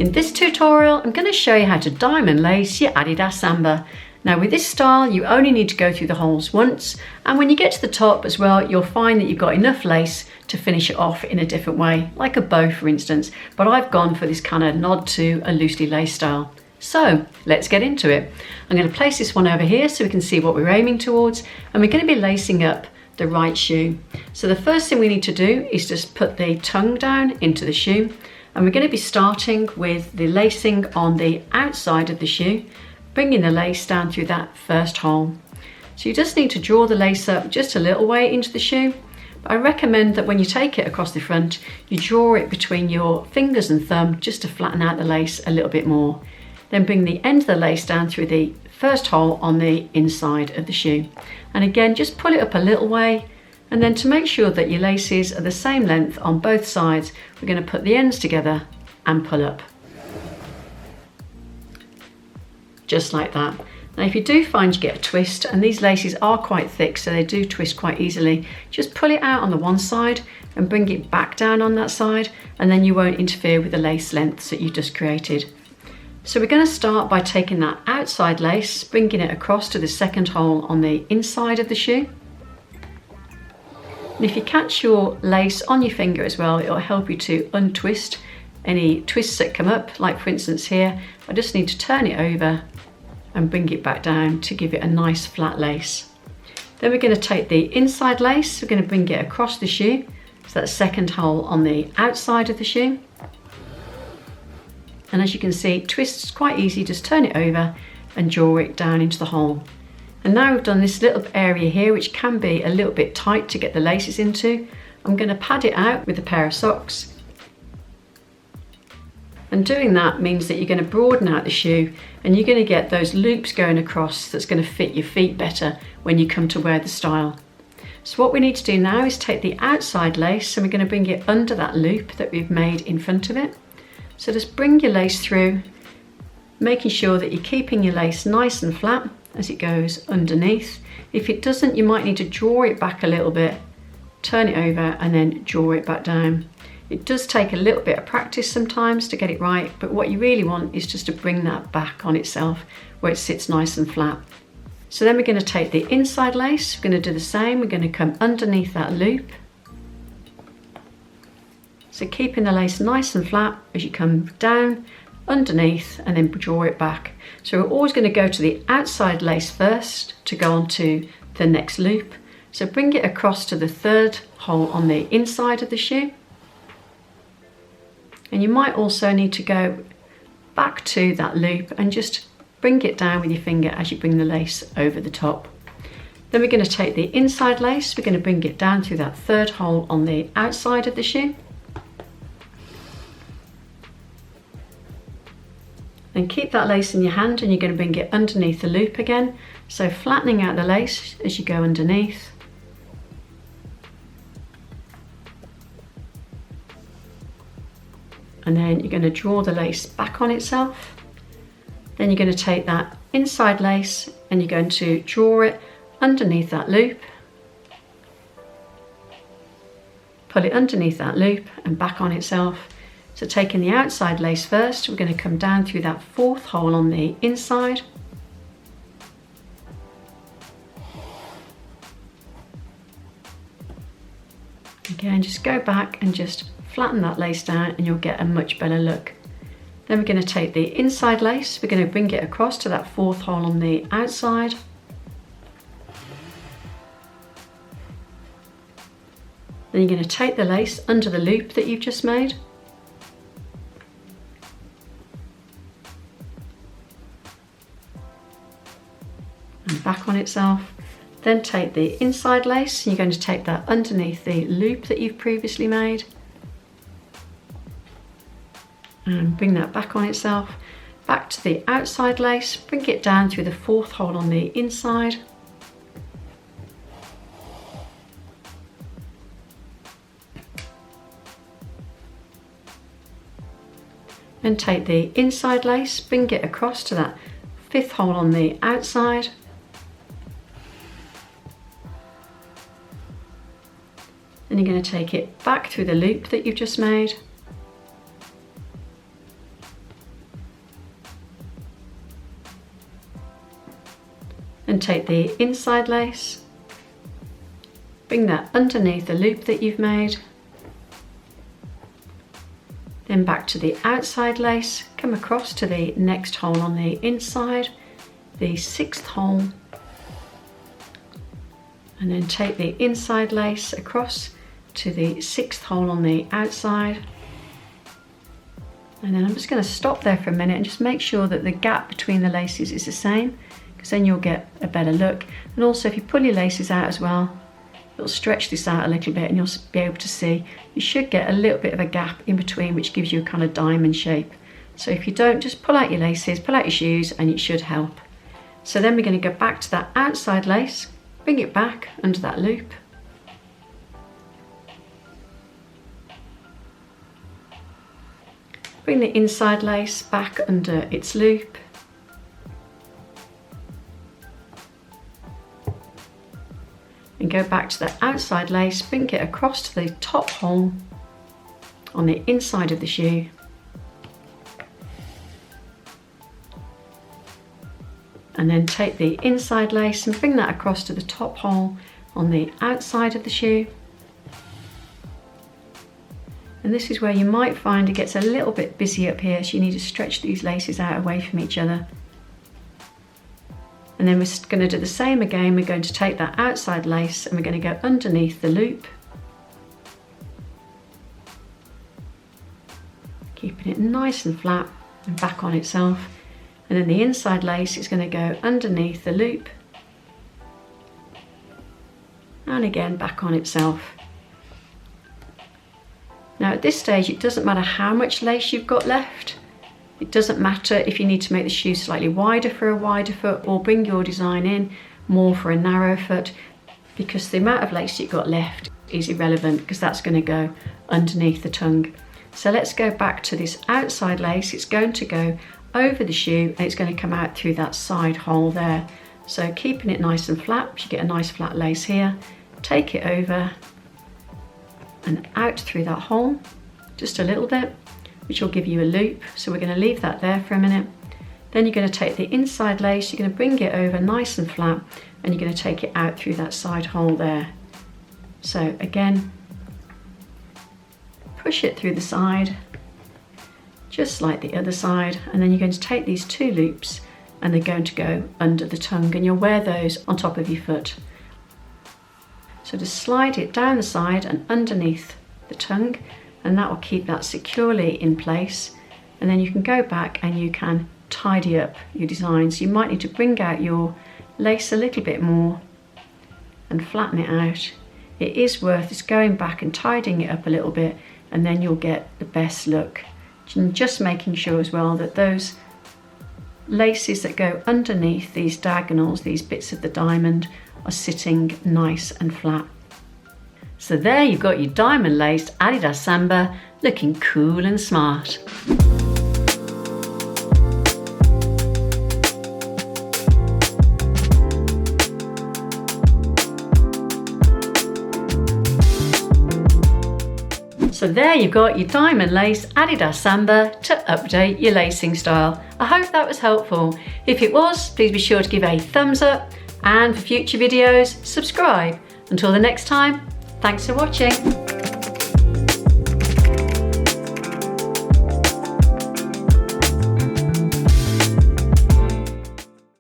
In this tutorial, I'm going to show you how to diamond lace your Adidas Samba. Now with this style, you only need to go through the holes once, and when you get to the top as well, you'll find that you've got enough lace to finish it off in a different way, like a bow for instance, but I've gone for this kind of nod to a loosely laced style. So let's get into it. I'm going to place this one over here so we can see what we're aiming towards, and we're going to be lacing up the right shoe. So the first thing we need to do is just put the tongue down into the shoe, and we're going to be starting with the lacing on the outside of the shoe, bringing the lace down through that first hole. So you just need to draw the lace up just a little way into the shoe, but I recommend that when you take it across the front, you draw it between your fingers and thumb just to flatten out the lace a little bit more. Then bring the end of the lace down through the first hole on the inside of the shoe. And again, just pull it up a little way, and then to make sure that your laces are the same length on both sides, we're going to put the ends together and pull up. Just like that. Now if you do find you get a twist, and these laces are quite thick so they do twist quite easily, just pull it out on the one side and bring it back down on that side, and then you won't interfere with the lace lengths that you just created. So we're going to start by taking that outside lace, bringing it across to the second hole on the inside of the shoe. And if you catch your lace on your finger as well, it'll help you to untwist any twists that come up. Like for instance here, I just need to turn it over and bring it back down to give it a nice flat lace. Then we're going to take the inside lace, we're going to bring it across the shoe, so that second hole on the outside of the shoe. And as you can see, twist is quite easy, just turn it over and draw it down into the hole. And now we've done this little area here, which can be a little bit tight to get the laces into. I'm going to pad it out with a pair of socks. And doing that means that you're going to broaden out the shoe, and you're going to get those loops going across that's going to fit your feet better when you come to wear the style. So what we need to do now is take the outside lace, and we're going to bring it under that loop that we've made in front of it. So just bring your lace through, making sure that you're keeping your lace nice and flat as it goes underneath. If it doesn't, you might need to draw it back a little bit, turn it over and then draw it back down. It does take a little bit of practice sometimes to get it right, but what you really want is just to bring that back on itself where it sits nice and flat. So then we're going to take the inside lace, we're going to do the same, we're going to come underneath that loop. So keeping the lace nice and flat as you come down, underneath, and then draw it back. So we're always going to go to the outside lace first to go on to the next loop. So bring it across to the third hole on the inside of the shoe. And you might also need to go back to that loop and just bring it down with your finger as you bring the lace over the top. Then we're going to take the inside lace, we're going to bring it down through that third hole on the outside of the shoe. Then keep that lace in your hand, and you're going to bring it underneath the loop again. So flattening out the lace as you go underneath. And then you're going to draw the lace back on itself. Then you're going to take that inside lace and you're going to draw it underneath that loop. Pull it underneath that loop and back on itself. So taking the outside lace first, we're going to come down through that fourth hole on the inside. Again, just go back and just flatten that lace down and you'll get a much better look. Then we're going to take the inside lace, we're going to bring it across to that fourth hole on the outside. Then you're going to take the lace under the loop that you've just made. And back on itself. Then take the inside lace, and you're going to take that underneath the loop that you've previously made. And bring that back on itself. Back to the outside lace, bring it down through the fourth hole on the inside. Then take the inside lace, bring it across to that fifth hole on the outside. Then you're going to take it back through the loop that you've just made. and take the inside lace, bring that underneath the loop that you've made, then back to the outside lace, come across to the next hole on the inside, the 6th hole, and then take the inside lace across to the 6th hole on the outside. And then I'm just going to stop there for a minute and just make sure that the gap between the laces is the same, because then you'll get a better look. And also if you pull your laces out as well, it'll stretch this out a little bit and you'll be able to see. You should get a little bit of a gap in between, which gives you a kind of diamond shape. So if you don't, just pull out your laces, pull out your shoes, and it should help. So then we're going to go back to that outside lace, bring it back under that loop. Bring the inside lace back under its loop. And go back to the outside lace, bring it across to the top hole on the inside of the shoe. And then take the inside lace and bring that across to the top hole on the outside of the shoe. And this is where you might find it gets a little bit busy up here, so you need to stretch these laces out away from each other. And then we're going to do the same again. We're going to take that outside lace and we're going to go underneath the loop, keeping it nice and flat and back on itself. And then the inside lace is going to go underneath the loop and again back on itself. Now at this stage it doesn't matter how much lace you've got left. It doesn't matter if you need to make the shoe slightly wider for a wider foot or bring your design in more for a narrow foot, because the amount of lace you've got left is irrelevant, because that's going to go underneath the tongue. So let's go back to this outside lace. It's going to go over the shoe and it's going to come out through that side hole there. So keeping it nice and flat, you get a nice flat lace here. Take it over and out through that hole, just a little bit, which will give you a loop. So we're going to leave that there for a minute. Then you're going to take the inside lace, you're going to bring it over nice and flat, and you're going to take it out through that side hole there. So again, push it through the side, just like the other side, and then you're going to take these 2 loops and they're going to go under the tongue, and you'll wear those on top of your foot. So just slide it down the side and underneath the tongue, and that will keep that securely in place. And then you can go back and you can tidy up your designs. You might need to bring out your lace a little bit more and flatten it out. It is worth just going back and tidying it up a little bit, and then you'll get the best look. And just making sure as well that those laces that go underneath these diagonals, these bits of the diamond, are sitting nice and flat. So there you've got your diamond laced Adidas Samba, looking cool and smart. So there you've got your diamond lace Adidas Samba to update your lacing style. I hope that was helpful. If it was, please be sure to give a thumbs up, and for future videos, subscribe. Until the next time, thanks for watching.